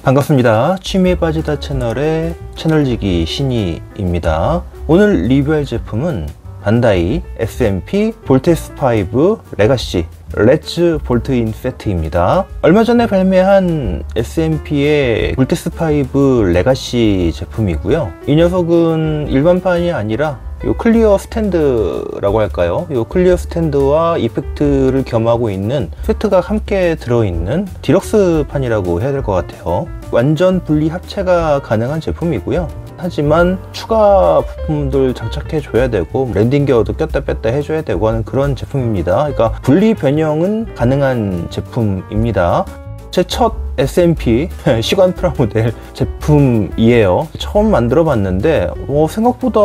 반갑습니다. 취미에 빠지다 채널의 채널지기 신이입니다. 오늘 리뷰할 제품은 반다이 SMP 볼테스5 레가시 레츠 볼트인 세트입니다. 얼마 전에 발매한 SMP의 볼테스5 레가시 제품이고요. 이 녀석은 일반판이 아니라 요 클리어 스탠드라고 할까요? 요 클리어 스탠드와 이펙트를 겸하고 있는 세트가 함께 들어있는 디럭스 판이라고 해야 될 것 같아요. 완전 분리 합체가 가능한 제품이고요. 하지만 추가 부품들 장착해 줘야 되고 랜딩 기어도 꼈다 뺐다 해줘야 되고 하는 그런 제품입니다. 그러니까 분리 변형은 가능한 제품입니다. 제 첫 SMP 시간 프라모델 제품이에요. 처음 만들어 봤는데 생각보다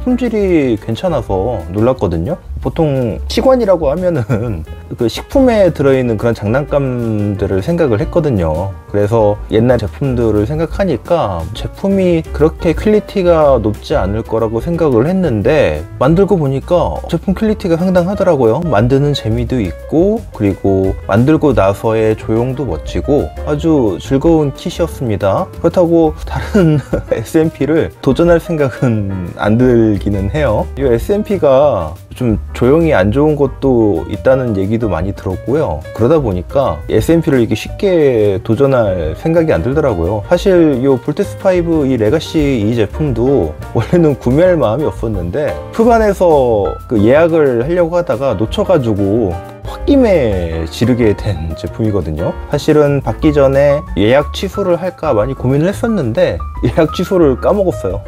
품질이 괜찮아서 놀랐거든요. 보통 시관이라고 하면은 그 식품에 들어있는 그런 장난감들을 생각을 했거든요. 그래서 옛날 제품들을 생각하니까 제품이 그렇게 퀄리티가 높지 않을 거라고 생각을 했는데 만들고 보니까 제품 퀄리티가 상당하더라고요. 만드는 재미도 있고 그리고 만들고 나서의 조형도 멋지고 아주 즐거운 킷이었습니다. 그렇다고 다른 SMP를 도전할 생각은 안 들기는 해요. 이 SMP가 좀 조형이 안 좋은 것도 있다는 얘기도 많이 들었고요. 그러다 보니까 SMP를 이렇게 쉽게 도전할 생각이 안 들더라고요. 사실 이 볼테스5 이 레가시 이 제품도 원래는 구매할 마음이 없었는데 후반에서 그 예약을 하려고 하다가 놓쳐가지고 홧김에 지르게 된 제품이거든요. 사실은 받기 전에 예약 취소를 할까 많이 고민을 했었는데 예약 취소를 까먹었어요.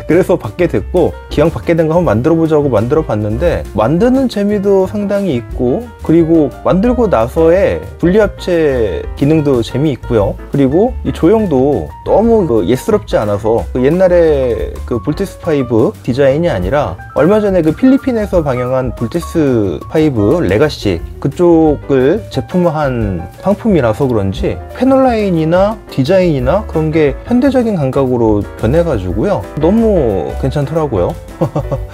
그래서 받게 됐고 기왕 받게 된 거 한번 만들어 보자고 만들어 봤는데 만드는 재미도 상당히 있고 그리고 만들고 나서의 분리합체 기능도 재미있고요. 그리고 이 조형도 너무 예스럽지 않아서 옛날에 그 볼테스5 디자인이 아니라 얼마 전에 그 필리핀에서 방영한 볼테스5 레가시 그쪽을 제품화한 상품이라서 그런지 패널 라인이나 디자인이나 그런 게 현대적인 감각으로 변해가지고요. 너무 괜찮더라고요.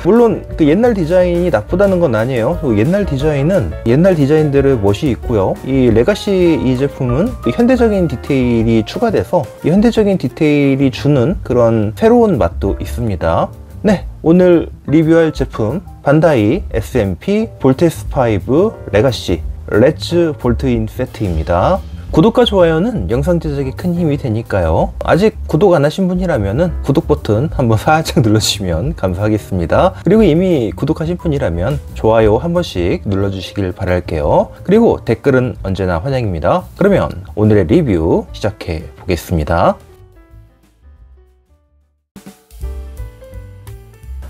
물론 그 옛날 디자인이 나쁘다는 건 아니에요. 옛날 디자인은 옛날 디자인들의 멋이 있고요. 이 레가시 이 제품은 현대적인 디테일이 추가돼서 이 현대적인 디테일이 주는 그런 새로운 맛도 있습니다. 네, 오늘 리뷰할 제품 반다이 SMP 볼테스5 레가시 레츠 볼트인 세트입니다. 구독과 좋아요는 영상 제작에 큰 힘이 되니까요. 아직 구독 안 하신 분이라면 구독 버튼 한번 살짝 눌러주시면 감사하겠습니다. 그리고 이미 구독하신 분이라면 좋아요 한 번씩 눌러주시길 바랄게요. 그리고 댓글은 언제나 환영입니다. 그러면 오늘의 리뷰 시작해 보겠습니다.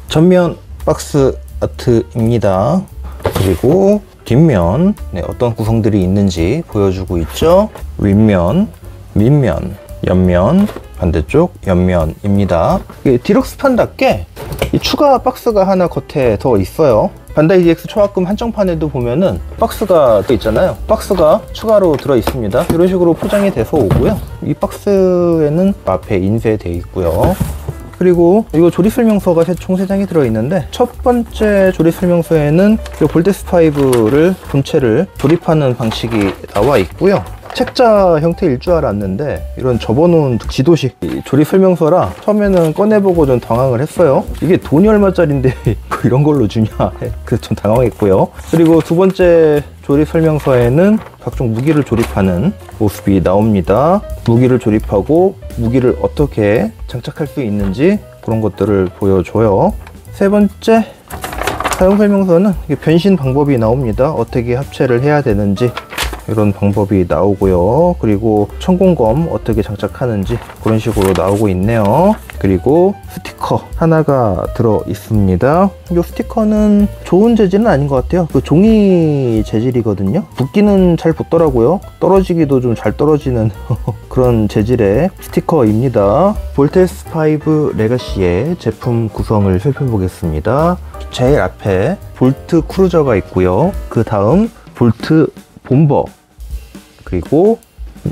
전면 박스 아트입니다. 그리고 뒷면 어떤 구성들이 있는지 보여주고 있죠. 윗면, 밑면, 옆면, 반대쪽 옆면입니다. 디럭스판답게 이 추가 박스가 하나 겉에 더 있어요. 반다이 DX 초합금 한정판에도 보면은 박스가 또 있잖아요. 박스가 추가로 들어 있습니다. 이런 식으로 포장이 돼서 오고요. 이 박스에는 앞에 인쇄되어 있고요. 그리고 이거 조립 설명서가 총 3장이 들어있는데 첫 번째 조립 설명서에는 볼테스5를 본체를 조립하는 방식이 나와 있고요. 책자 형태일 줄 알았는데 이런 접어놓은 지도식 조립 설명서라 처음에는 꺼내보고 좀 당황을 했어요. 이게 돈이 얼마짜린데 뭐 이런 걸로 주냐 그래서 좀 당황했고요. 그리고 두 번째 조립 설명서에는 각종 무기를 조립하는 모습이 나옵니다. 무기를 조립하고 무기를 어떻게 장착할 수 있는지 그런 것들을 보여줘요. 세 번째 사용 설명서는 변신 방법이 나옵니다. 어떻게 합체를 해야 되는지 이런 방법이 나오고요. 그리고 천공검 어떻게 장착하는지 그런 식으로 나오고 있네요. 그리고 스티커 하나가 들어 있습니다. 이 스티커는 좋은 재질은 아닌 것 같아요. 그 종이 재질이거든요. 붓기는 잘 붙더라고요. 떨어지기도 좀 잘 떨어지는 그런 재질의 스티커입니다. 볼테스5 레가시의 제품 구성을 살펴보겠습니다. 제일 앞에 볼트 크루저가 있고요. 그 다음 볼트 본버, 그리고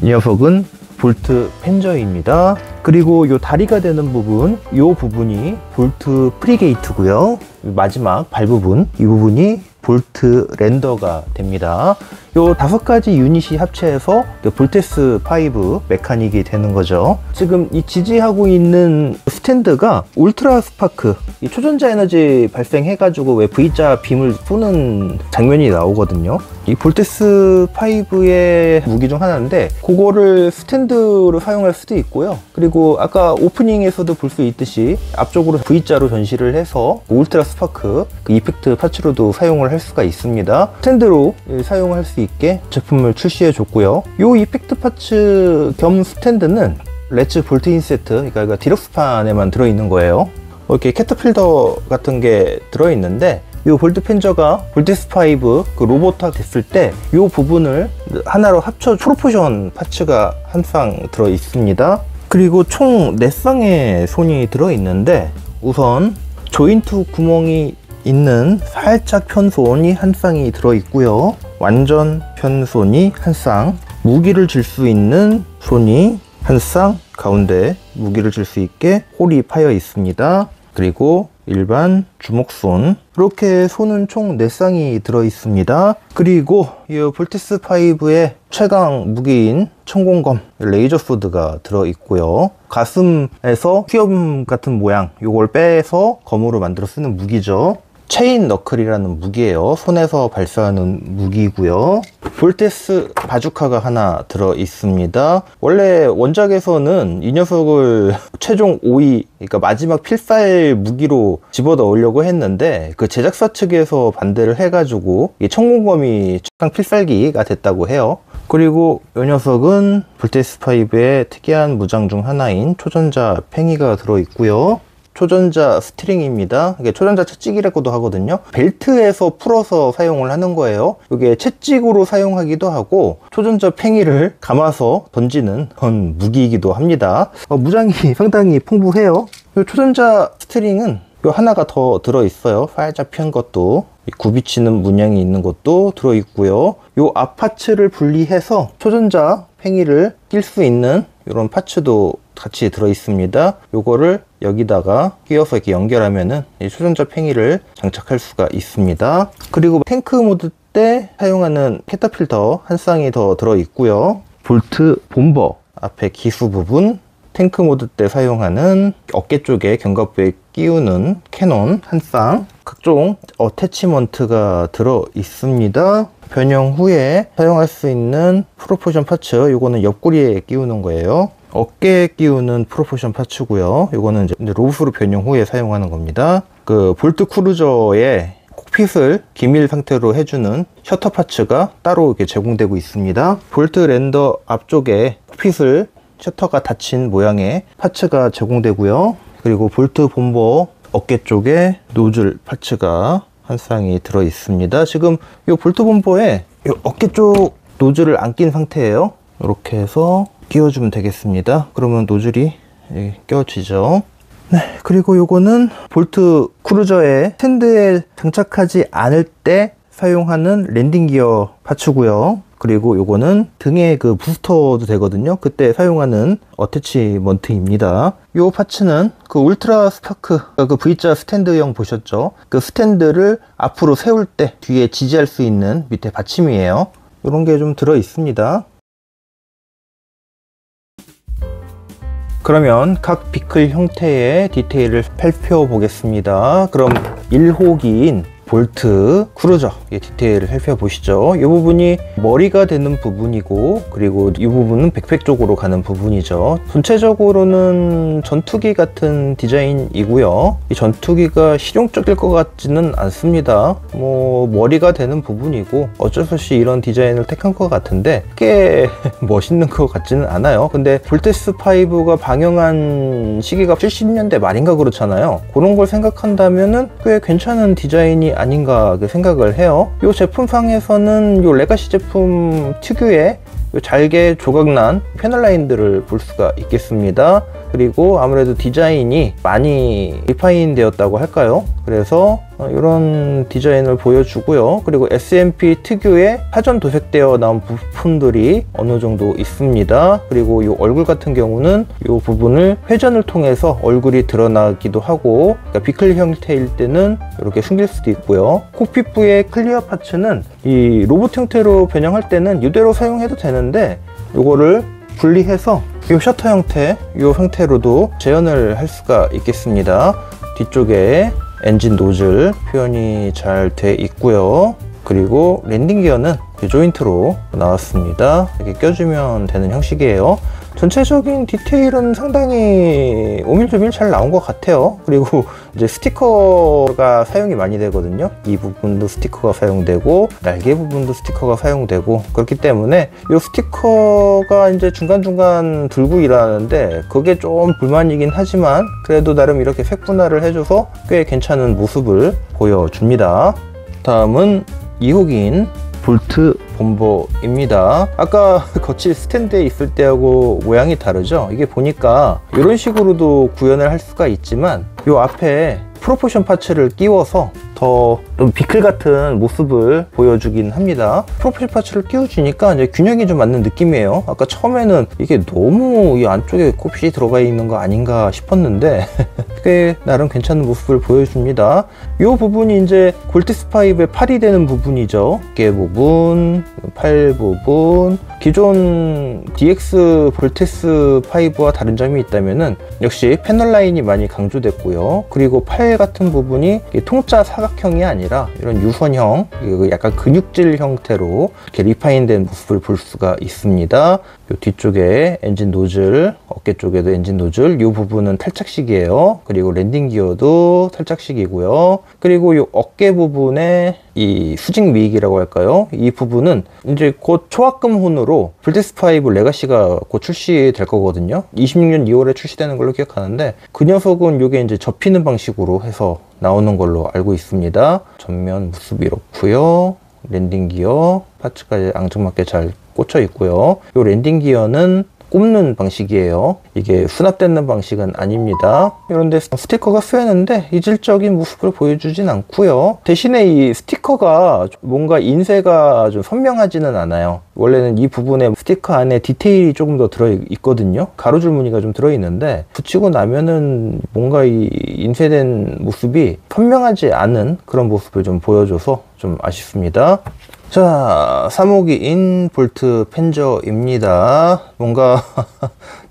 이 녀석은 볼트 펜저입니다. 그리고 이 다리가 되는 부분, 이 부분이 볼트 프리게이트고요. 마지막 발 부분, 이 부분이 볼트 랜더가 됩니다. 요 5가지 유닛이 합체해서 볼테스 5 메카닉이 되는 거죠. 지금 이 지지하고 있는 스탠드가 울트라 스파크, 이 초전자 에너지 발생해 가지고 왜 V자 빔을 쏘는 장면이 나오거든요. 이 볼테스 5의 무기 중 하나인데 그거를 스탠드로 사용할 수도 있고요. 그리고 아까 오프닝에서도 볼 수 있듯이 앞쪽으로 V자로 전시를 해서 울트라 스파크 그 이펙트 파츠로도 사용을 할 수가 있습니다. 스탠드로 사용할 수 있게 제품을 출시해 줬고요. 이 이펙트 파츠 겸 스탠드는 레츠 볼트 인세트, 그러니까 디럭스판에만 들어있는 거예요. 이렇게 캐터필더 같은 게 들어있는데 이 볼트 펜저가 볼테스 5 그 로봇화 됐을 때 이 부분을 하나로 합쳐 프로포션 파츠가 한 쌍 들어 있습니다. 그리고 총 4쌍의 손이 들어 있는데 우선 조인트 구멍이 있는 살짝 편손이 한 쌍이 들어 있고요. 완전 편손이 한 쌍, 무기를 질 수 있는 손이 한 쌍, 가운데 무기를 질 수 있게 홀이 파여 있습니다. 그리고 일반 주먹손, 이렇게 손은 총 4쌍이 들어 있습니다. 그리고 이 볼테스 5의 최강 무기인 천공검 레이저 소드가 들어 있고요. 가슴에서 수염 같은 모양 요걸 빼서 검으로 만들어 쓰는 무기죠. 체인 너클이라는 무기예요. 손에서 발사하는 무기고요. 볼테스 바주카가 하나 들어 있습니다. 원래 원작에서는 이 녀석을 최종 5위, 그러니까 마지막 필살 무기로 집어 넣으려고 했는데 그 제작사 측에서 반대를 해가지고 이 천공검이 최강 필살기가 됐다고 해요. 그리고 이 녀석은 볼테스 5의 특이한 무장 중 하나인 초전자 팽이가 들어 있고요. 초전자 스트링입니다. 이게 초전자 채찍이라고도 하거든요. 벨트에서 풀어서 사용을 하는 거예요. 이게 채찍으로 사용하기도 하고 초전자 팽이를 감아서 던지는 그런 무기이기도 합니다. 무장이 상당히 풍부해요. 이 초전자 스트링은 요 하나가 더 들어 있어요. 살짝 편 것도, 굽이치는 문양이 있는 것도 들어 있고요. 요 앞 파츠를 분리해서 초전자 팽이를 낄 수 있는 이런 파츠도 같이 들어 있습니다. 요거를 여기다가 끼워서 이렇게 연결하면은 이 초전자 팽이를 장착할 수가 있습니다. 그리고 탱크 모드 때 사용하는 캐터필터 한 쌍이 더 들어 있고요. 볼트 본버 앞에 기수 부분, 탱크 모드 때 사용하는 어깨 쪽에 견갑부에 끼우는 캐논 한 쌍, 각종 어태치먼트가 들어 있습니다. 변형 후에 사용할 수 있는 프로포션 파츠, 요거는 옆구리에 끼우는 거예요. 어깨에 끼우는 프로포션 파츠고요. 요거는 이제 로브스로 변형 후에 사용하는 겁니다. 그 볼트 크루저의 콕핏을 기밀 상태로 해주는 셔터 파츠가 따로 이렇게 제공되고 있습니다. 볼트 랜더 앞쪽에 콕핏을 셔터가 닫힌 모양의 파츠가 제공되고요. 그리고 볼트 본버 어깨 쪽에 노즐 파츠가 한 쌍이 들어 있습니다. 지금 이 볼트 본버에 이 어깨 쪽 노즐을 안 낀 상태예요. 이렇게 해서 끼워주면 되겠습니다. 그러면 노즐이 껴지죠. 네, 그리고 요거는 볼트 크루저의 스탠드에 장착하지 않을 때 사용하는 랜딩 기어 파츠고요. 그리고 요거는 등에 그 부스터도 되거든요. 그때 사용하는 어태치먼트입니다. 요 파츠는 그 울트라 스파크 그 V자 스탠드형 보셨죠? 그 스탠드를 앞으로 세울 때 뒤에 지지할 수 있는 밑에 받침이에요. 요런 게 좀 들어 있습니다. 그러면 각 비클 형태의 디테일을 살펴보겠습니다. 그럼 1호기인 볼트 크루저 디테일을 살펴보시죠. 이 부분이 머리가 되는 부분이고, 그리고 이 부분은 백팩 쪽으로 가는 부분이죠. 전체적으로는 전투기 같은 디자인이고요. 이 전투기가 실용적일 것 같지는 않습니다. 머리가 되는 부분이고 어쩔 수 없이 이런 디자인을 택한 것 같은데 꽤 멋있는 것 같지는 않아요. 근데 볼테스 5가 방영한 시기가 70년대 말인가 그렇잖아요. 그런 걸 생각한다면은 꽤 괜찮은 디자인이 아닌가 생각을 해요. 이 제품상에서는 이 레가시 제품 특유의 잘게 조각난 패널 라인들을 볼 수가 있겠습니다. 그리고 아무래도 디자인이 많이 리파인 되었다고 할까요? 그래서 이런 디자인을 보여주고요. 그리고 SMP 특유의 사전 도색되어 나온 부품들이 어느 정도 있습니다. 그리고 이 얼굴 같은 경우는 이 부분을 회전을 통해서 얼굴이 드러나기도 하고, 그러니까 비클 형태일 때는 이렇게 숨길 수도 있고요. 콕핏부의 클리어 파츠는 이 로봇 형태로 변형할 때는 이대로 사용해도 되는데, 이거를 분리해서 이 셔터 형태, 이 형태로도 재현을 할 수가 있겠습니다. 뒤쪽에 엔진 노즐 표현이 잘 돼 있고요. 그리고 랜딩 기어는 조인트로 나왔습니다. 이렇게 껴주면 되는 형식이에요. 전체적인 디테일은 상당히 오밀조밀 잘 나온 것 같아요. 그리고 이제 스티커가 사용이 많이 되거든요. 이 부분도 스티커가 사용되고, 날개 부분도 스티커가 사용되고, 그렇기 때문에 이 스티커가 이제 중간중간 들고 일하는데 그게 좀 불만이긴 하지만, 그래도 나름 이렇게 색 분할을 해줘서 꽤 괜찮은 모습을 보여줍니다. 다음은 2호기인 볼트 범버입니다. 아까 거칠 스탠드에 있을 때하고 모양이 다르죠? 이게 보니까 이런 식으로도 구현을 할 수가 있지만, 이 앞에 프로포션 파츠를 끼워서 더 좀 비클 같은 모습을 보여주긴 합니다. 프로포션 파츠를 끼워주니까 이제 균형이 좀 맞는 느낌이에요. 아까 처음에는 이게 너무 이 안쪽에 콕핏이 들어가 있는 거 아닌가 싶었는데 꽤 나름 괜찮은 모습을 보여줍니다. 이 부분이 이제 골테스5의 팔이 되는 부분이죠. 어깨 부분, 팔 부분. 기존 DX 볼테스5와 다른 점이 있다면은 역시 패널 라인이 많이 강조됐고요. 그리고 팔 같은 부분이 통짜 사각형이 아니라 이런 유선형, 약간 근육질 형태로 이렇게 리파인된 모습을 볼 수가 있습니다. 요 뒤쪽에 엔진 노즐, 어깨 쪽에도 엔진 노즐, 이 부분은 탈착식이에요. 그리고 랜딩 기어도 탈착식이고요. 그리고 이 어깨 부분에 이 수직 미익이라고 할까요? 이 부분은 이제 곧 초합금 혼으로 볼테스5 레가시가 곧 출시될 거거든요. 26년 2월에 출시되는 걸로 기억하는데, 그 녀석은 이게 이제 접히는 방식으로 해서 나오는 걸로 알고 있습니다. 전면 모습이 이렇고요. 랜딩 기어 파츠까지 앙증맞게 잘 꽂혀 있고요. 이 랜딩 기어는 꼽는 방식이에요. 이게 수납되는 방식은 아닙니다. 이런데 스티커가 쓰였는데 이질적인 모습을 보여주진 않고요. 대신에 이 스티커가 뭔가 인쇄가 좀 선명하지는 않아요. 원래는 이 부분에 스티커 안에 디테일이 조금 더 들어있거든요. 가로줄 무늬가 좀 들어있는데, 붙이고 나면은 뭔가 이 인쇄된 모습이 선명하지 않은 그런 모습을 좀 보여줘서 좀 아쉽습니다. 자, 3호기인 볼트 펜저입니다. 뭔가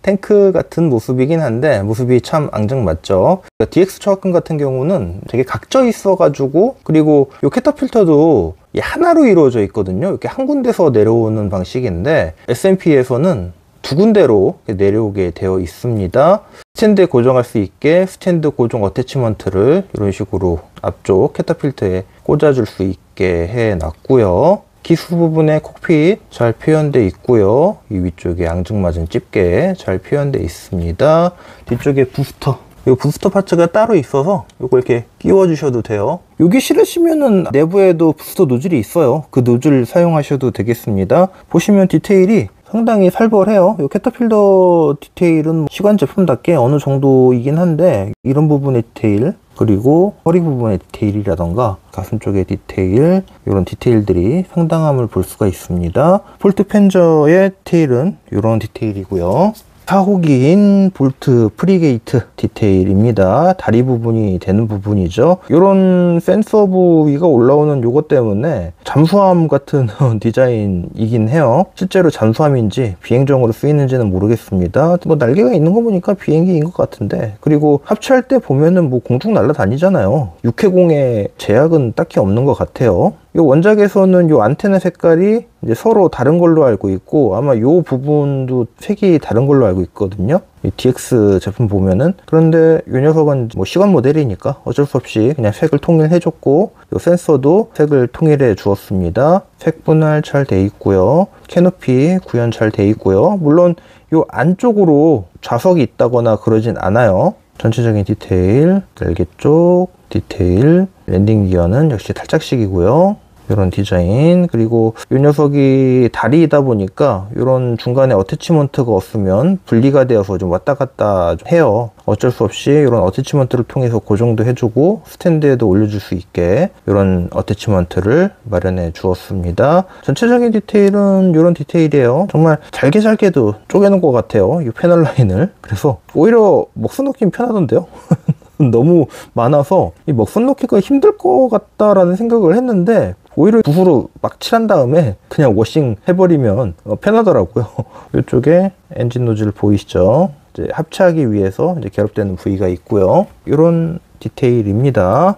탱크 같은 모습이긴 한데 모습이 참 앙증맞죠. DX 초합금 같은 경우는 되게 각져 있어 가지고, 그리고 이 캐터필터도 하나로 이루어져 있거든요. 이렇게 한 군데서 내려오는 방식인데, SMP에서는 두 군데로 내려오게 되어 있습니다. 스탠드에 고정할 수 있게 스탠드 고정 어태치먼트를 이런 식으로 앞쪽 캐터필터에 꽂아줄 수 있게 해 놨고요. 기수 부분에 콕핏 잘 표현되어 있고요. 이 위쪽에 앙증맞은 집게 잘 표현되어 있습니다. 뒤쪽에 부스터, 이 부스터 파츠가 따로 있어서 이거 이렇게 끼워 주셔도 돼요. 여기 싫으시면은 내부에도 부스터 노즐이 있어요. 그 노즐 사용하셔도 되겠습니다. 보시면 디테일이 상당히 살벌해요. 이 캐터필더 디테일은 시관 제품답게 어느 정도이긴 한데, 이런 부분의 디테일, 그리고 허리 부분의 디테일이라던가 가슴 쪽의 디테일, 이런 디테일들이 상당함을 볼 수가 있습니다. 볼트 펜저의 디테일은 이런 디테일이고요. 4호기인 볼트 프리게이트 디테일입니다. 다리 부분이 되는 부분이죠. 이런 센서 부위가 올라오는 요것 때문에 잠수함 같은 디자인이긴 해요. 실제로 잠수함인지 비행정으로 쓰이는지는 모르겠습니다. 뭐 날개가 있는 거 보니까 비행기인 것 같은데, 그리고 합체할 때 보면은 뭐 공중 날아다니잖아요. 육해공에 제약은 딱히 없는 것 같아요. 이 원작에서는 이 안테나 색깔이 이제 서로 다른 걸로 알고 있고, 아마 이 부분도 색이 다른 걸로 알고 있거든요. 이 DX 제품 보면은. 그런데 이 녀석은 뭐 시간 모델이니까 어쩔 수 없이 그냥 색을 통일해줬고, 이 센서도 색을 통일해 주었습니다. 색 분할 잘 돼 있고요. 캐노피 구현 잘 돼 있고요. 물론 이 안쪽으로 좌석이 있다거나 그러진 않아요. 전체적인 디테일, 날개 쪽 디테일, 랜딩 기어는 역시 탈착식이고요. 이런 디자인. 그리고 이 녀석이 다리이다 보니까 이런 중간에 어태치먼트가 없으면 분리가 되어서 좀 왔다 갔다 해요. 어쩔 수 없이 이런 어태치먼트를 통해서 고정도 해주고 스탠드에도 올려줄 수 있게 이런 어태치먼트를 마련해 주었습니다. 전체적인 디테일은 이런 디테일이에요. 정말 잘게도 쪼개는 것 같아요, 이 패널 라인을. 그래서 오히려 먹선 놓기 편하던데요. 너무 많아서 이 먹선 놓기가 힘들 것 같다라는 생각을 했는데 오히려 붓으로 막 칠한 다음에 그냥 워싱 해버리면 편하더라고요. 이쪽에 엔진 노즐 보이시죠? 이제 합체하기 위해서 이제 결합되는 부위가 있고요. 이런 디테일입니다.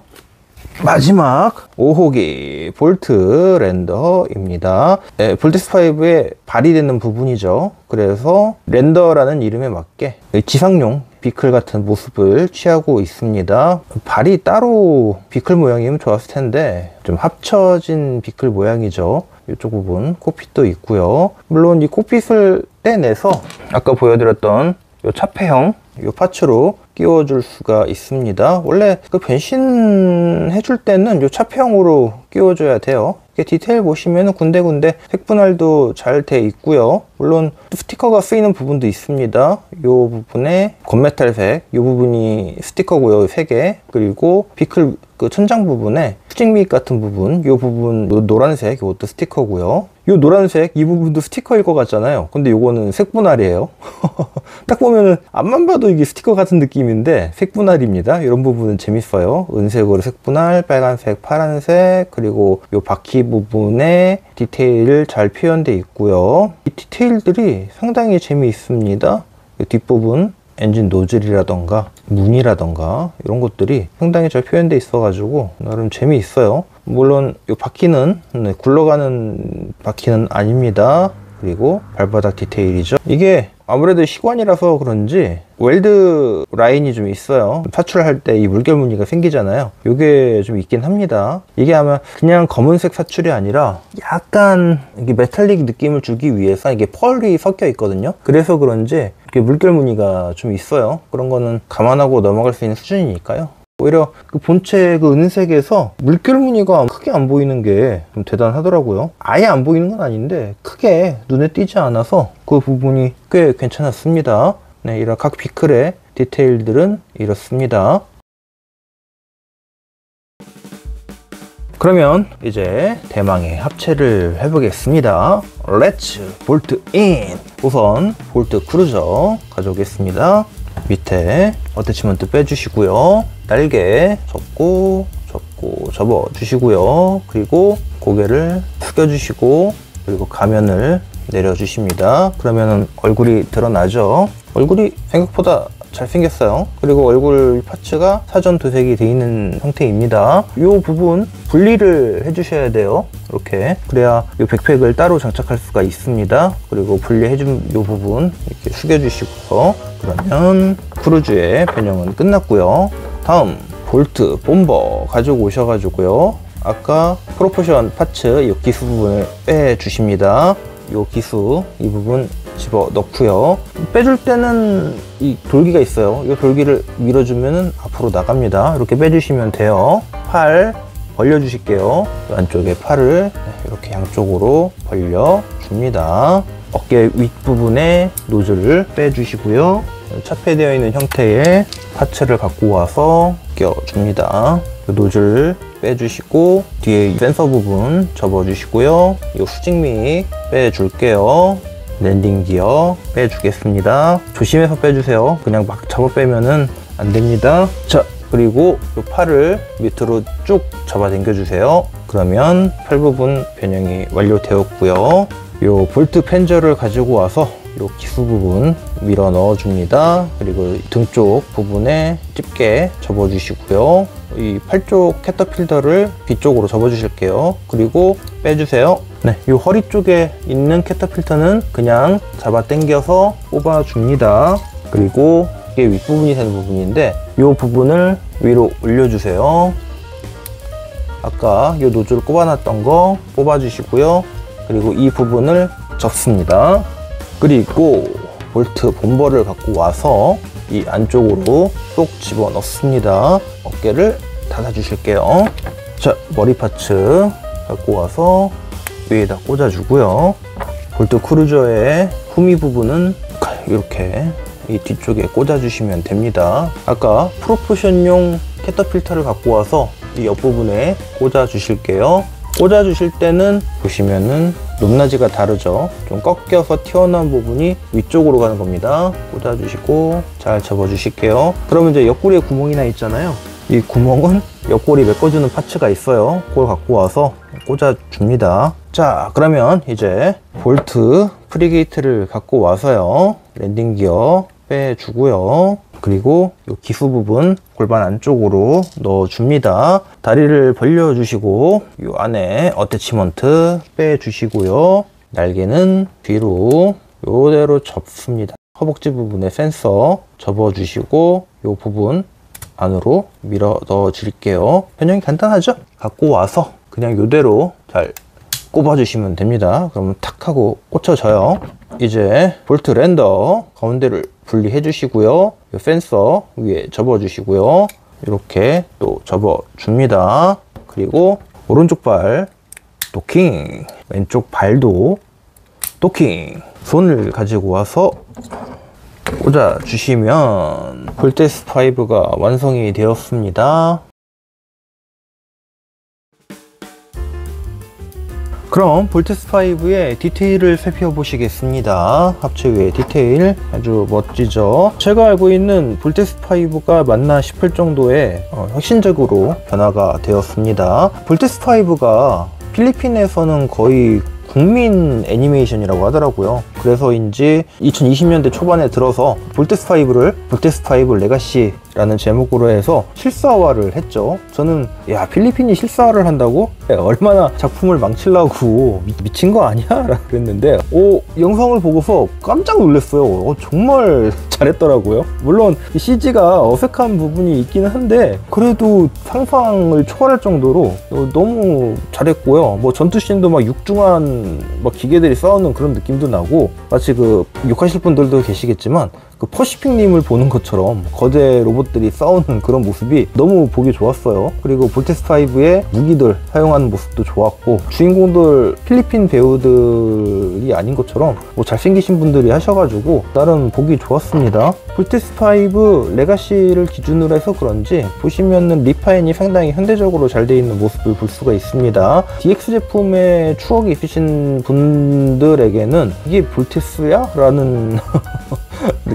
마지막 5호기 볼트 랜더입니다. 네, 볼테스5에 발휘되는 부분이죠. 그래서 랜더라는 이름에 맞게 지상용 비클 같은 모습을 취하고 있습니다. 발이 따로 비클 모양이면 좋았을 텐데 좀 합쳐진 비클 모양이죠. 이쪽 부분 코핏도 있고요. 물론 이 코핏을 떼내서 아까 보여드렸던 이 차폐형 이 파츠로 끼워줄 수가 있습니다. 원래 그 변신해줄 때는 이 차폐형으로 끼워줘야 돼요. 디테일 보시면 군데군데 색분할도 잘 돼 있고요. 물론 스티커가 쓰이는 부분도 있습니다. 이 부분에 건메탈색 이 부분이 스티커고요, 3개. 그리고 비클 그 천장 부분에 수직밑 같은 부분, 이 부분 노란색 이것도 스티커고요. 이 노란색 이 부분도 스티커일 것 같잖아요. 근데 이거는 색분할이에요. 딱 보면은 앞만 봐도 이게 스티커 같은 느낌인데 색분할입니다. 이런 부분은 재밌어요. 은색으로 색분할, 빨간색, 파란색, 그리고 이 바퀴 부분에 디테일 잘 표현되어 있고요. 이 디테일들이 상당히 재미있습니다. 이 뒷부분 엔진 노즐이라던가 무늬라던가 이런 것들이 상당히 잘 표현되어 있어 가지고 나름 재미있어요. 물론 이 바퀴는 굴러가는 바퀴는 아닙니다. 그리고 발바닥 디테일이죠. 이게 아무래도 시관이라서 그런지 웰드 라인이 좀 있어요. 사출할 때 이 물결 무늬가 생기잖아요. 이게 좀 있긴 합니다. 이게 아마 그냥 검은색 사출이 아니라 약간 이게 메탈릭 느낌을 주기 위해서 이게 펄이 섞여 있거든요. 그래서 그런지 이렇게 물결 무늬가 좀 있어요. 그런 거는 감안하고 넘어갈 수 있는 수준이니까요. 오히려 그 본체 그 은색에서 물결 무늬가 크게 안 보이는 게 좀 대단하더라고요. 아예 안 보이는 건 아닌데 크게 눈에 띄지 않아서 그 부분이 꽤 괜찮았습니다. 네, 이런 각 비클의 디테일들은 이렇습니다. 그러면 이제 대망의 합체를 해보겠습니다. 렛츠 볼트 인! 우선 볼트 크루저 가져오겠습니다. 밑에 어태치먼트 빼주시고요. 날개 접고 접어 주시고요. 그리고 고개를 숙여주시고 그리고 가면을 내려주십니다. 그러면 얼굴이 드러나죠. 얼굴이 생각보다 잘생겼어요. 그리고 얼굴 파츠가 사전 도색이 되어 있는 형태입니다. 이 부분 분리를 해주셔야 돼요. 이렇게 그래야 이 백팩을 따로 장착할 수가 있습니다. 그리고 분리해준 이 부분 이렇게 숙여주시고 그러면 크루즈의 변형은 끝났고요. 다음 볼트 봄버 가지고 오셔가지고요. 아까 프로포션 파츠 이 기수 부분을 빼주십니다. 이 기수 이 부분 집어 넣고요. 빼줄 때는 이 돌기가 있어요. 이 돌기를 밀어주면 앞으로 나갑니다. 이렇게 빼주시면 돼요. 팔 벌려 주실게요. 안쪽에 팔을 이렇게 양쪽으로 벌려 줍니다. 어깨 윗부분에 노즐을 빼주시고요. 차폐되어 있는 형태의 파츠를 갖고 와서 껴줍니다. 노즐을 빼주시고 뒤에 센서 부분 접어주시고요. 이 수직미 빼줄게요. 랜딩 기어 빼주겠습니다. 조심해서 빼주세요. 그냥 막 잡아 빼면은 안 됩니다. 자, 그리고 이 팔을 밑으로 쭉 잡아 당겨주세요. 그러면 팔 부분 변형이 완료되었고요. 이 볼트 펜저를 가지고 와서 이 기수 부분 밀어 넣어 줍니다. 그리고 등 쪽 부분에 집게 접어 주시고요. 이 팔 쪽 캐터필더를 뒤쪽으로 접어 주실게요. 그리고 빼주세요. 네, 이 허리 쪽에 있는 캐터필터는 그냥 잡아 당겨서 뽑아 줍니다. 그리고 이게 윗부분이 되는 부분인데 이 부분을 위로 올려주세요. 아까 이 노즐 꼽아놨던 거 뽑아 주시고요. 그리고 이 부분을 접습니다. 그리고 볼트 봄버를 갖고 와서 이 안쪽으로 쏙 집어 넣습니다. 어깨를 닫아 주실게요. 자, 머리 파츠 갖고 와서 위에다 꽂아주고요. 볼트 크루저의 후미 부분은 이렇게 이 뒤쪽에 꽂아주시면 됩니다. 아까 프로포션용 캐터필터를 갖고 와서 이 옆부분에 꽂아주실게요. 꽂아주실 때는 보시면은 높낮이가 다르죠. 좀 꺾여서 튀어나온 부분이 위쪽으로 가는 겁니다. 꽂아주시고 잘 접어주실게요. 그러면 이제 옆구리에 구멍이 나 있잖아요. 이 구멍은 옆구리 메꿔주는 파츠가 있어요. 그걸 갖고 와서 꽂아줍니다. 자, 그러면 이제 볼트 프리게이트를 갖고 와서요. 랜딩 기어 빼주고요. 그리고 이 기수 부분 골반 안쪽으로 넣어줍니다. 다리를 벌려주시고 이 안에 어태치먼트 빼주시고요. 날개는 뒤로 이대로 접습니다. 허벅지 부분에 센서 접어주시고 이 부분 안으로 밀어 넣어 드릴게요. 변형이 간단하죠? 갖고 와서 그냥 이대로 잘 꼽아주시면 됩니다. 그러면 탁 하고 꽂혀져요. 이제 볼트 랜더 가운데를 분리해 주시고요. 이 센서 위에 접어 주시고요. 이렇게 또 접어 줍니다. 그리고 오른쪽 발 도킹, 왼쪽 발도 도킹. 손을 가지고 와서 꽂아 주시면 볼테스 5가 완성이 되었습니다. 그럼 볼테스 5의 디테일을 살펴보시겠습니다. 합체위의 디테일 아주 멋지죠. 제가 알고 있는 볼테스 5가 맞나 싶을 정도의 혁신적으로 변화가 되었습니다. 볼테스 5가 필리핀에서는 거의 국민 애니메이션이라고 하더라고요. 그래서인지 2020년대 초반에 들어서 볼테스 5를 볼테스 5 레가시라는 제목으로 해서 실사화를 했죠. 저는 야, 필리핀이 실사화를 한다고? 야, 얼마나 작품을 망치려고 미친 거 아니야? 라고 그랬는데 영상을 보고서 깜짝 놀랐어요. 정말 잘했더라고요. 물론 CG가 어색한 부분이 있기는 한데 그래도 상상을 초월할 정도로 너무 잘했고요. 뭐 전투씬도 막 육중한 막 기계들이 싸우는 그런 느낌도 나고, 마치 그 욕하실 분들도 계시겠지만 그 퍼시픽님을 보는 것처럼 거대 로봇들이 싸우는 그런 모습이 너무 보기 좋았어요. 그리고 볼테스 5의 무기들 사용하는 모습도 좋았고, 주인공들 필리핀 배우들이 아닌 것처럼 뭐 잘생기신 분들이 하셔가지고 나름 보기 좋았습니다. 볼테스 5 레가시를 기준으로 해서 그런지 보시면은 리파인이 상당히 현대적으로 잘 되어 있는 모습을 볼 수가 있습니다. DX 제품에 추억이 있으신 분들에게는 이게 볼테스야? 라는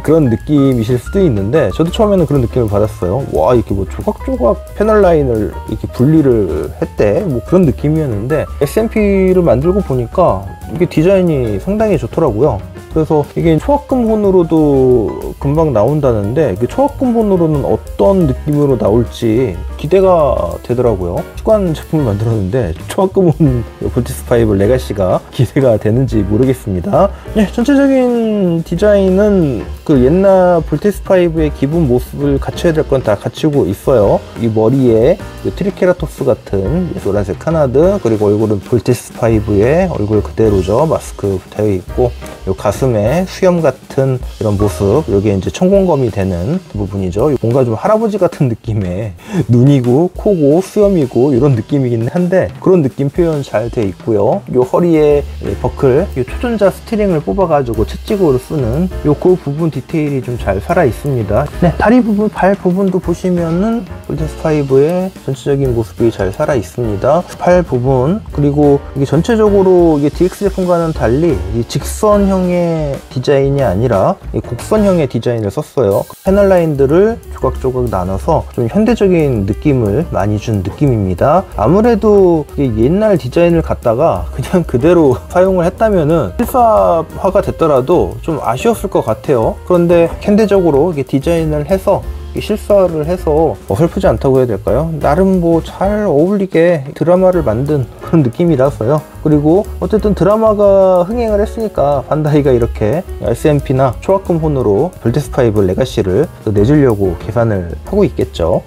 그런 느낌이실 수도 있는데, 저도 처음에는 그런 느낌을 받았어요. 와, 이렇게 뭐 조각조각 패널 라인을 이렇게 분리를 했대, 뭐 그런 느낌이었는데 SMP를 만들고 보니까 이게 디자인이 상당히 좋더라고요. 그래서 이게 초합금혼으로도 금방 나온다는데 그 초합금혼으로는 어떤 느낌으로 나올지 기대가 되더라고요. 시관 제품을 만들었는데 초합금혼 볼테스 5 레가시가 기대가 되는지 모르겠습니다. 네, 전체적인 디자인은 그 옛날 볼테스 5의 기본 모습을 갖춰야 될 건 다 갖추고 있어요. 이 머리에 트리케라톱스 같은 노란색 카나드, 그리고 얼굴은 볼테스 5의 얼굴 그대로죠. 마스크 되어 있고, 요 가슴에 수염 같은 이런 모습, 여기에 이제 청공검이 되는 부분이죠. 뭔가 좀 할아버지 같은 느낌의 눈이고 코고 수염이고 이런 느낌이긴 한데 그런 느낌 표현 잘 돼 있고요. 요 허리에 버클, 요 초전자 스트링을 뽑아가지고 채찍으로 쓰는 그 부분 디테일이 좀 잘 살아 있습니다. 네, 다리 부분, 발 부분도 보시면은 볼테스 5의 전체적인 모습이 잘 살아 있습니다. 팔 부분, 그리고 이게 전체적으로 이게 DX 제품과는 달리 이 직선형의 디자인이 아니라 이 곡선형의 디자인을 썼어요. 패널 라인들을 조각조각 나눠서 좀 현대적인 느낌을 많이 준 느낌입니다. 아무래도 옛날 디자인을 갖다가 그냥 그대로 사용을 했다면은 실사화가 됐더라도 좀 아쉬웠을 것 같아요. 그런데 현대적으로 이게 디자인을 해서 실사를 해서 어설프지 않다고 해야 될까요? 나름 뭐 잘 어울리게 드라마를 만든 그런 느낌이라서요. 그리고 어쨌든 드라마가 흥행을 했으니까 반다이가 이렇게 SMP나 초합금혼으로 볼테스 5 레가시를 내주려고 계산을 하고 있겠죠.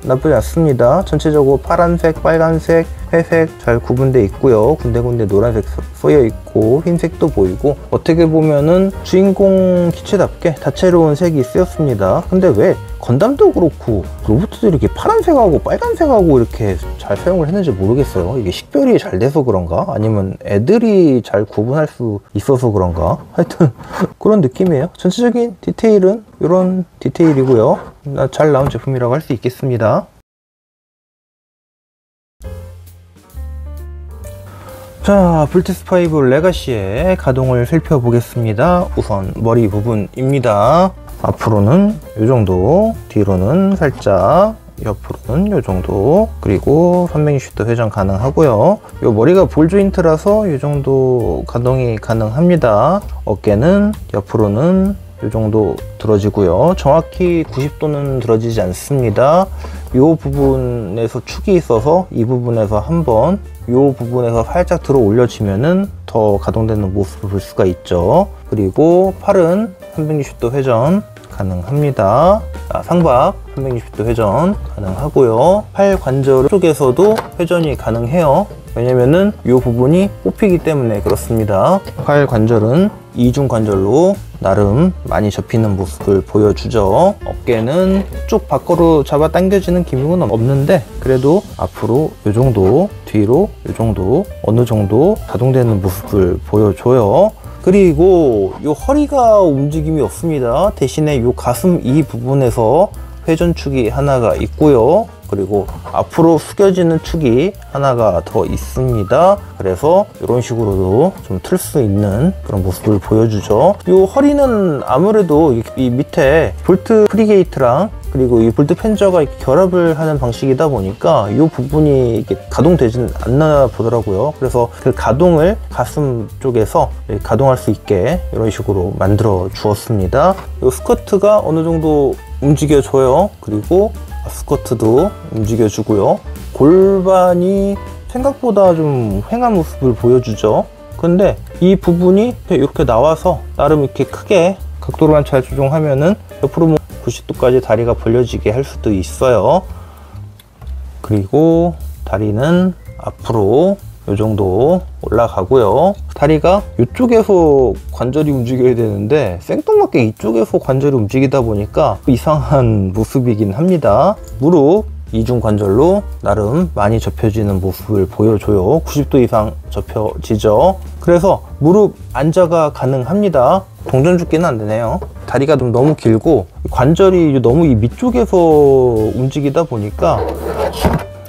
나쁘지 않습니다. 전체적으로 파란색, 빨간색, 회색 잘 구분되어 있고요. 군데군데 노란색 쓰여 있고 흰색도 보이고, 어떻게 보면은 주인공 기체답게 다채로운 색이 쓰였습니다. 근데 왜 건담도 그렇고 로봇들이 이렇게 파란색하고 빨간색하고 이렇게 잘 사용을 했는지 모르겠어요. 이게 식별이 잘 돼서 그런가? 아니면 애들이 잘 구분할 수 있어서 그런가? 하여튼 그런 느낌이에요. 전체적인 디테일은 이런 디테일이고요. 잘 나온 제품이라고 할 수 있겠습니다. 자, 볼테스5 레가시의 가동을 살펴보겠습니다. 우선 머리 부분입니다. 앞으로는 이 정도, 뒤로는 살짝, 옆으로는 이 정도, 그리고 360도 회전 가능하고요. 이 머리가 볼 조인트라서 이 정도 가동이 가능합니다. 어깨는 옆으로는 이 정도 들어지고요. 정확히 90도는 들어지지 않습니다. 이 부분에서 축이 있어서 이 부분에서 한번 이 부분에서 살짝 들어 올려지면은 더 가동되는 모습을 볼 수가 있죠. 그리고 팔은 360도 회전 가능합니다. 상박 360도 회전 가능하고요. 팔 관절 쪽에서도 회전이 가능해요. 왜냐면은 이 부분이 뽑히기 때문에 그렇습니다. 팔 관절은 이중 관절로 나름 많이 접히는 모습을 보여주죠. 어깨는 쭉 밖으로 잡아 당겨지는 기능은 없는데 그래도 앞으로 이 정도, 뒤로 이 정도, 어느 정도 가동되는 모습을 보여줘요. 그리고 이 허리가 움직임이 없습니다. 대신에 이 가슴 이 부분에서 회전축이 하나가 있고요. 그리고 앞으로 숙여지는 축이 하나가 더 있습니다. 그래서 이런 식으로도 좀 틀 수 있는 그런 모습을 보여주죠. 이 허리는 아무래도 이 밑에 볼트 프리게이트랑 그리고 이 볼트 펜저가 결합을 하는 방식이다 보니까 이 부분이 이렇게 가동되진 않나 보더라고요. 그래서 그 가동을 가슴 쪽에서 가동할 수 있게 이런 식으로 만들어 주었습니다. 이 스커트가 어느 정도 움직여줘요. 그리고 스커트도 움직여주고요. 골반이 생각보다 좀 휑한 모습을 보여주죠. 근데 이 부분이 이렇게 나와서 나름 이렇게 크게 각도로만 잘 조정하면은 옆으로 90도까지 다리가 벌려지게 할 수도 있어요. 그리고 다리는 앞으로 이 정도 올라가고요. 다리가 이쪽에서 관절이 움직여야 되는데 생뚱맞게 이쪽에서 관절이 움직이다 보니까 이상한 모습이긴 합니다. 무릎 이중 관절로 나름 많이 접혀지는 모습을 보여줘요. 90도 이상 접혀지죠. 그래서 무릎 안자가 가능합니다. 동전 줍기는 안 되네요. 다리가 좀 너무 길고 관절이 너무 이 밑쪽에서 움직이다 보니까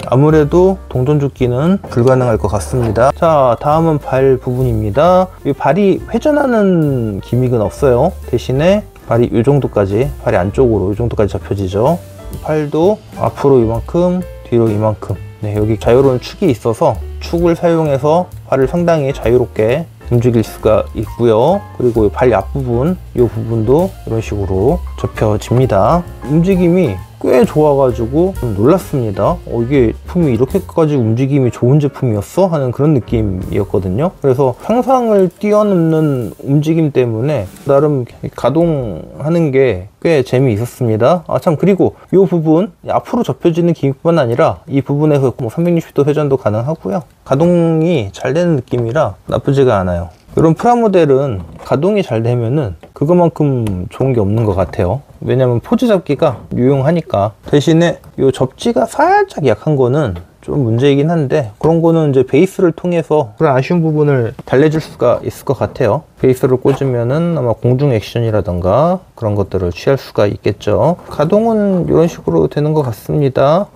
아무래도 동전 줍기는 불가능할 것 같습니다. 자, 다음은 발 부분입니다. 이 발이 회전하는 기믹은 없어요. 대신에 발이 이 정도까지, 발이 안쪽으로 이 정도까지 접혀지죠. 팔도 앞으로 이만큼, 뒤로 이만큼. 네, 여기 자유로운 축이 있어서 축을 사용해서 발을 상당히 자유롭게 움직일 수가 있고요. 그리고 발 앞부분, 이 부분도 이런 식으로 접혀집니다. 움직임이 꽤 좋아가지고 좀 놀랐습니다. 이게 제품이 이렇게까지 움직임이 좋은 제품이었어? 하는 그런 느낌이었거든요. 그래서 상상을 뛰어넘는 움직임 때문에 나름 가동하는 게 꽤 재미있었습니다. 참, 그리고 이 부분 앞으로 접혀지는 기믹뿐만 아니라 이 부분에서 360도 회전도 가능하고요. 가동이 잘 되는 느낌이라 나쁘지가 않아요. 이런 프라모델은 가동이 잘 되면은 그거만큼 좋은 게 없는 것 같아요. 왜냐면 포즈 잡기가 유용하니까. 대신에 이 접지가 살짝 약한 거는 좀 문제이긴 한데 그런 거는 이제 베이스를 통해서 그런 아쉬운 부분을 달래줄 수가 있을 것 같아요. 베이스를 꽂으면은 아마 공중 액션이라던가 그런 것들을 취할 수가 있겠죠. 가동은 이런 식으로 되는 것 같습니다.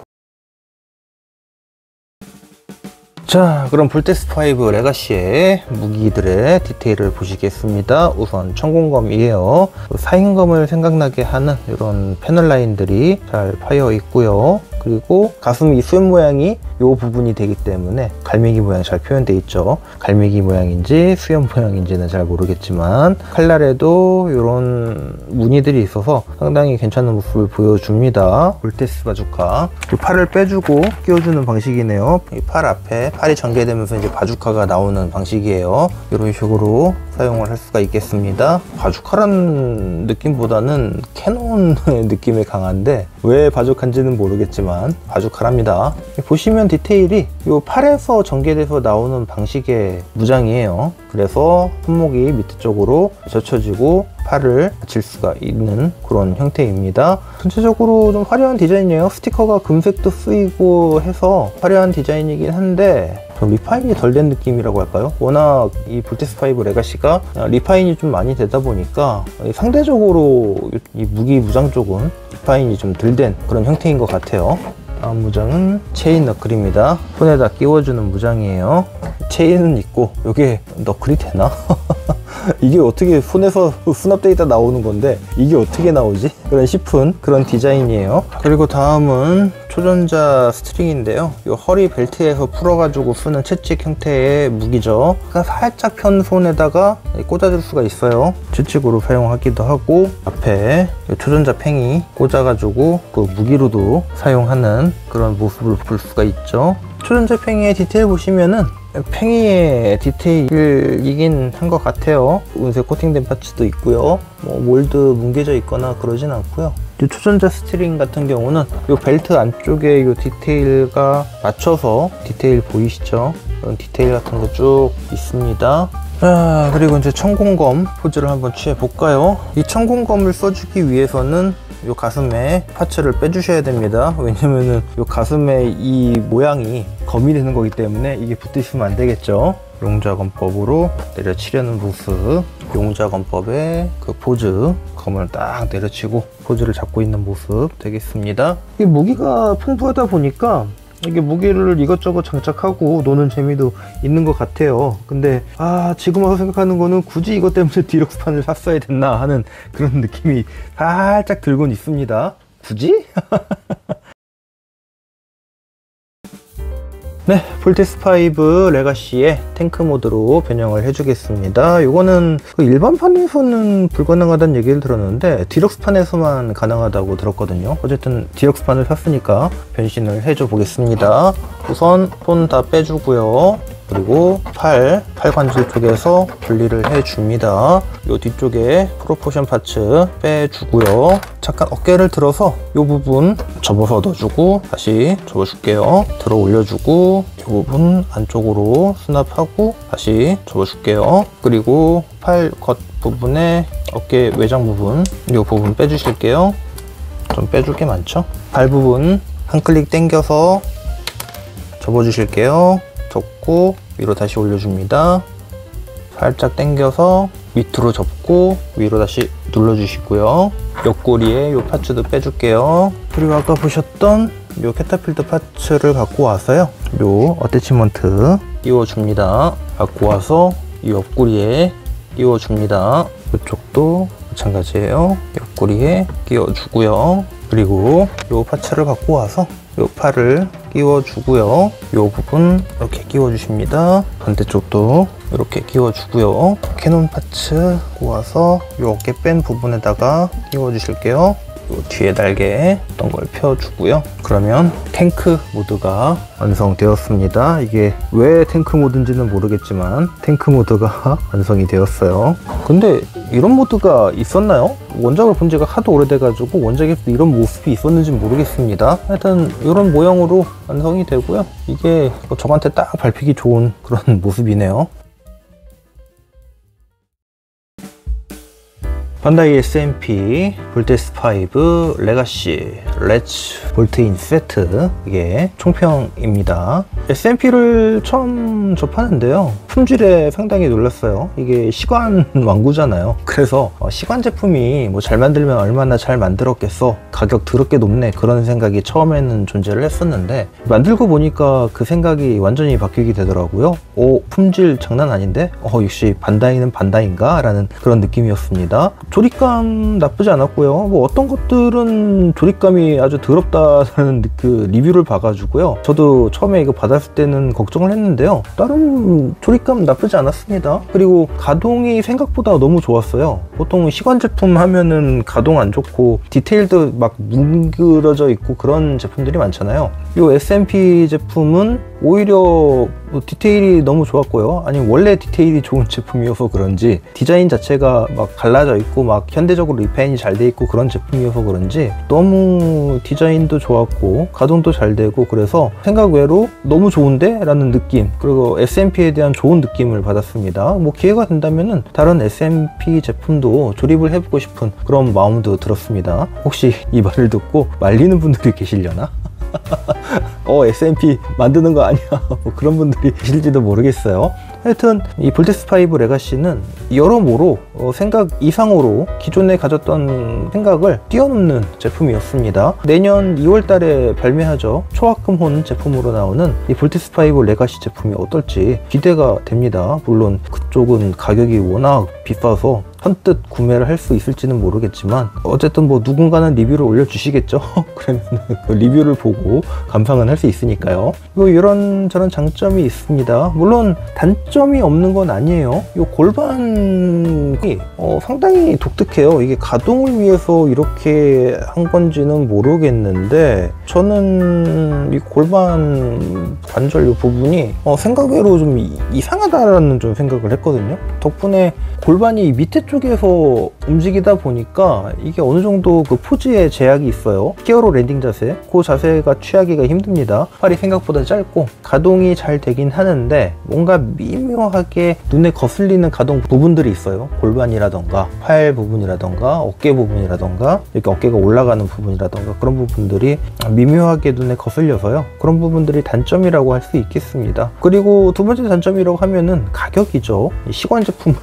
자, 그럼 볼테스5 레가시의 무기들의 디테일을 보시겠습니다. 우선 천공검이에요. 사인검을 생각나게 하는 이런 패널 라인들이 잘 파여 있고요. 그리고 가슴 이 수염 모양이 이 부분이 되기 때문에 갈매기 모양 잘 표현되어 있죠. 갈매기 모양인지 수염 모양인지는 잘 모르겠지만 칼날에도 이런 무늬들이 있어서 상당히 괜찮은 모습을 보여줍니다. 볼테스 바주카. 이 팔을 빼주고 끼워주는 방식이네요. 이 팔 앞에 팔이 전개되면서 이제 바주카가 나오는 방식이에요. 이런 식으로 사용을 할 수가 있겠습니다. 바주카라는 느낌보다는 캐논의 느낌이 강한데 왜 바주카인지는 모르겠지만 바주카랍니다. 보시면 디테일이 이 팔에서 전개돼서 나오는 방식의 무장이에요. 그래서 손목이 밑에 쪽으로 젖혀지고 팔을 받칠 수가 있는 그런 형태입니다. 전체적으로 좀 화려한 디자인이에요. 스티커가 금색도 쓰이고 해서 화려한 디자인이긴 한데 좀 리파인이 덜 된 느낌이라고 할까요? 워낙 이 볼테스 5 레가시가 리파인이 좀 많이 되다 보니까 상대적으로 이 무기 무장 쪽은 리파인이 좀 덜 된 그런 형태인 것 같아요. 다음 무장은 체인 너클입니다. 손에다 끼워주는 무장이에요. 체인은 있고 이게 너클이 되나? 이게 어떻게 손에서 수납되어 있다 나오는 건데 이게 어떻게 나오지? 그런 싶은 그런 디자인이에요. 그리고 다음은 초전자 스트링인데요. 이 허리 벨트에서 풀어가지고 쓰는 채찍 형태의 무기죠. 살짝 편 손에다가 꽂아줄 수가 있어요. 채찍으로 사용하기도 하고 앞에 초전자 팽이 꽂아가지고 그 무기로도 사용하는 그런 모습을 볼 수가 있죠. 초전자 팽이의 디테일 보시면은 팽이의 디테일이긴 한 것 같아요. 운색 코팅된 파츠도 있고요. 뭐 몰드 뭉개져 있거나 그러진 않고요. 이 초전자 스트링 같은 경우는 이 벨트 안쪽에 이 디테일과 맞춰서 디테일 보이시죠? 그런 디테일 같은 거 쭉 있습니다. 자, 그리고 이제 천공검 포즈를 한번 취해 볼까요? 이 천공검을 써주기 위해서는 이 가슴에 파츠를 빼주셔야 됩니다. 왜냐면은 이 가슴에 이 모양이 검이 되는 거기 때문에 이게 붙어 있으면 안 되겠죠. 용자검법으로 내려치려는 모습, 용자검법의 그 포즈, 검을 딱 내려치고 포즈를 잡고 있는 모습 되겠습니다. 이 무기가 풍부하다 보니까 이게 무기를 이것저것 장착하고 노는 재미도 있는 것 같아요. 근데 지금 와서 생각하는 거는 굳이 이것 때문에 디럭스판을 샀어야 됐나 하는 그런 느낌이 살짝 들곤 있습니다. 굳이? 네, 볼테스 5 레가시의 탱크 모드로 변형을 해주겠습니다. 이거는 일반판에서는 불가능하다는 얘기를 들었는데 디럭스판에서만 가능하다고 들었거든요. 어쨌든 디럭스판을 샀으니까 변신을 해줘 보겠습니다. 우선 손 다 빼주고요. 그리고 팔 관절 쪽에서 분리를 해줍니다. 이 뒤쪽에 프로포션 파츠 빼주고요. 잠깐 어깨를 들어서 이 부분 접어서 넣어주고 다시 접어줄게요. 들어 올려주고 이 부분 안쪽으로 수납하고 다시 접어줄게요. 그리고 팔 겉 부분에 어깨 외장 부분 이 부분 빼주실게요. 좀 빼줄 게 많죠? 발 부분 한 클릭 당겨서 접어주실게요. 접고 위로 다시 올려줍니다. 살짝 당겨서 밑으로 접고 위로 다시 눌러주시고요. 옆구리에 이 파츠도 빼줄게요. 그리고 아까 보셨던 이 캐타필드 파츠를 갖고 와서요. 이 어태치먼트 끼워줍니다. 갖고 와서 이 옆구리에 끼워줍니다. 이쪽도 마찬가지예요. 옆구리에 끼워주고요. 그리고 이 파츠를 갖고 와서 이 팔을 끼워주고요. 이 부분 이렇게 끼워주십니다. 반대쪽도 이렇게 끼워주고요. 캐논 파츠 모아서 이 어깨 뺀 부분에다가 끼워주실게요. 이 뒤에 날개 어떤 걸 펴주고요. 그러면 탱크 모드가 완성되었습니다. 이게 왜 탱크 모드인지는 모르겠지만 탱크 모드가 완성이 되었어요. 근데 이런 모드가 있었나요? 원작을 본 지가 하도 오래돼가지고 원작에서 이런 모습이 있었는지 모르겠습니다. 하여튼 이런 모양으로 완성이 되고요. 이게 저한테 딱 밟히기 좋은 그런 모습이네요. 반다이 SMP 볼테스 5 레가시 렛츠 볼트인 세트, 이게 총평입니다. SMP를 처음 접하는데요, 품질에 상당히 놀랐어요. 이게 시관 완구잖아요. 그래서 시관 제품이 뭐 잘 만들면 얼마나 잘 만들었겠어, 가격 더럽게 높네, 그런 생각이 처음에는 존재를 했었는데 만들고 보니까 그 생각이 완전히 바뀌게 되더라고요. 오, 품질 장난 아닌데? 역시 반다이는 반다이인가? 라는 그런 느낌이었습니다. 조립감 나쁘지 않았고요. 뭐 어떤 것들은 조립감이 아주 더럽다라는 그 리뷰를 봐가지고요, 저도 처음에 이거 받았을 때는 걱정을 했는데요, 다른 조립감 나쁘지 않았습니다. 그리고 가동이 생각보다 너무 좋았어요. 보통 시관 제품 하면은 가동 안 좋고 디테일도 막 뭉그러져 있고 그런 제품들이 많잖아요. 이 SMP 제품은 오히려 뭐 디테일이 너무 좋았고요. 아니 원래 디테일이 좋은 제품이어서 그런지 디자인 자체가 막 갈라져 있고 막 현대적으로 리파인이 잘 돼 있고 그런 제품이어서 그런지 너무 디자인도 좋았고 가동도 잘 되고 그래서 생각 외로 너무 좋은데? 라는 느낌, 그리고 SMP에 대한 좋은 느낌을 받았습니다. 뭐 기회가 된다면은 다른 SMP 제품도 조립을 해보고 싶은 그런 마음도 들었습니다. 혹시 이 말을 듣고 말리는 분들이 계시려나? SMP 만드는 거 아니야? 뭐 그런 분들이 계실지도 모르겠어요. 하여튼 이 볼테스 5 레가시는 여러모로 생각 이상으로 기존에 가졌던 생각을 뛰어넘는 제품이었습니다. 내년 2월 달에 발매하죠. 초합금혼 제품으로 나오는 이 볼테스 5 레가시 제품이 어떨지 기대가 됩니다. 물론 그쪽은 가격이 워낙 비싸서 선뜻 구매를 할 수 있을지는 모르겠지만 어쨌든 뭐 누군가는 리뷰를 올려주시겠죠. 그러면 그 리뷰를 보고 감상은 할 수 있으니까요. 뭐 이런저런 장점이 있습니다. 물론 단점이 없는 건 아니에요. 이 골반이 상당히 독특해요. 이게 가동을 위해서 이렇게 한 건지는 모르겠는데 저는 이 골반 관절 이 부분이 생각외로 좀 이상하다라는 좀 생각을 했거든요. 덕분에 골반이 밑에 쪽에서 움직이다 보니까 이게 어느 정도 그 포즈에 제약이 있어요. 히어로 랜딩 자세, 그 자세가 취하기가 힘듭니다. 팔이 생각보다 짧고 가동이 잘 되긴 하는데 뭔가 미묘하게 눈에 거슬리는 가동 부분들이 있어요. 골반이라던가 팔 부분이라던가 어깨 부분이라던가 이렇게 어깨가 올라가는 부분이라던가 그런 부분들이 미묘하게 눈에 거슬려서요. 그런 부분들이 단점이라고 할 수 있겠습니다. 그리고 두 번째 단점이라고 하면은 가격이죠. 시관 제품을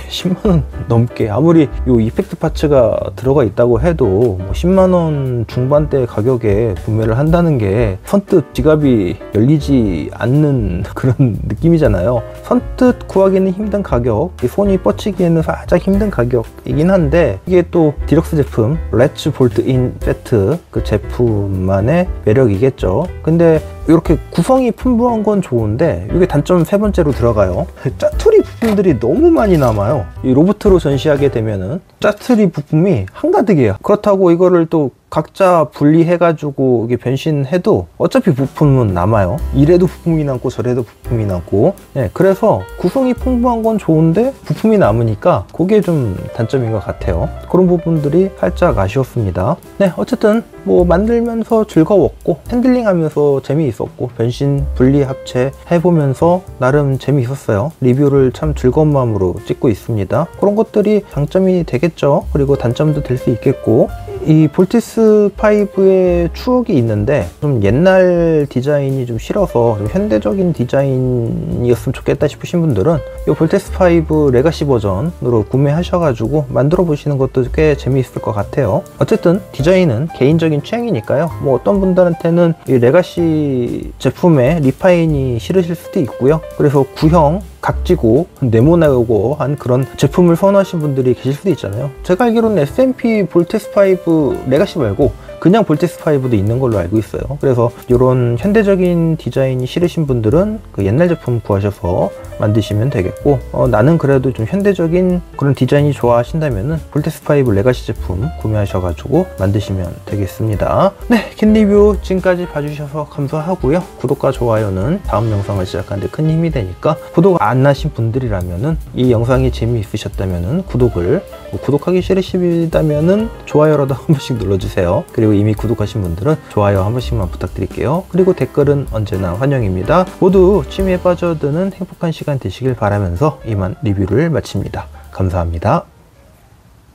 10만원 넘게, 아무리 이 이펙트 파츠가 들어가 있다고 해도 뭐 10만원 중반대 가격에 구매를 한다는 게 선뜻 지갑이 열리지 않는 그런 느낌이잖아요. 선뜻 구하기는 힘든 가격, 손이 뻗치기에는 살짝 힘든 가격이긴 한데 이게 또 디럭스 제품 렛츠 볼트 인 세트 그 제품만의 매력이겠죠. 근데 이렇게 구성이 풍부한 건 좋은데 이게 단점 세 번째로 들어가요. 짜투리 부품들이 너무 많이 남아요. 이 로봇으로 전시하게 되면은 짜투리 부품이 한가득이에요. 그렇다고 이거를 또 각자 분리해가지고 이게 변신해도 어차피 부품은 남아요. 이래도 부품이 남고 저래도 부품이 남고. 네, 그래서 구성이 풍부한 건 좋은데 부품이 남으니까 그게 좀 단점인 것 같아요. 그런 부분들이 살짝 아쉬웠습니다. 네, 어쨌든 뭐 만들면서 즐거웠고 핸들링하면서 재미있었고 변신 분리 합체 해보면서 나름 재미있었어요. 리뷰를 참 즐거운 마음으로 찍고 있습니다. 그런 것들이 장점이 되겠죠. 그리고 단점도 될 수 있겠고. 이 볼테스 5의 추억이 있는데 좀 옛날 디자인이 좀 싫어서 좀 현대적인 디자인이었으면 좋겠다 싶으신 분들은 이 볼테스 5 레가시 버전으로 구매하셔가지고 만들어 보시는 것도 꽤 재미있을 것 같아요. 어쨌든 디자인은 개인적인 취향이니까요. 뭐 어떤 분들한테는 이 레가시 제품의 리파인이 싫으실 수도 있고요. 그래서 구형 각지고 네모나고 한 그런 제품을 선호하시는 분들이 계실 수도 있잖아요. 제가 알기로는 SMP 볼테스 5 레가시 말고 그냥 볼테스 5도 있는 걸로 알고 있어요. 그래서 이런 현대적인 디자인이 싫으신 분들은 그 옛날 제품 구하셔서 만드시면 되겠고 나는 그래도 좀 현대적인 그런 디자인이 좋아하신다면은 볼테스 5 레가시 제품 구매하셔가지고 만드시면 되겠습니다. 네, 캔 리뷰 지금까지 봐주셔서 감사하고요. 구독과 좋아요는 다음 영상을 시작하는 데 큰 힘이 되니까 구독 안 하신 분들이라면은 이 영상이 재미있으셨다면은 구독을, 구독하기 싫으시다면은 좋아요라도 한 번씩 눌러주세요. 그리고 이미 구독하신 분들은 좋아요 한 번씩만 부탁드릴게요. 그리고 댓글은 언제나 환영입니다. 모두 취미에 빠져드는 행복한 시간 되시길 바라면서 이만 리뷰를 마칩니다. 감사합니다.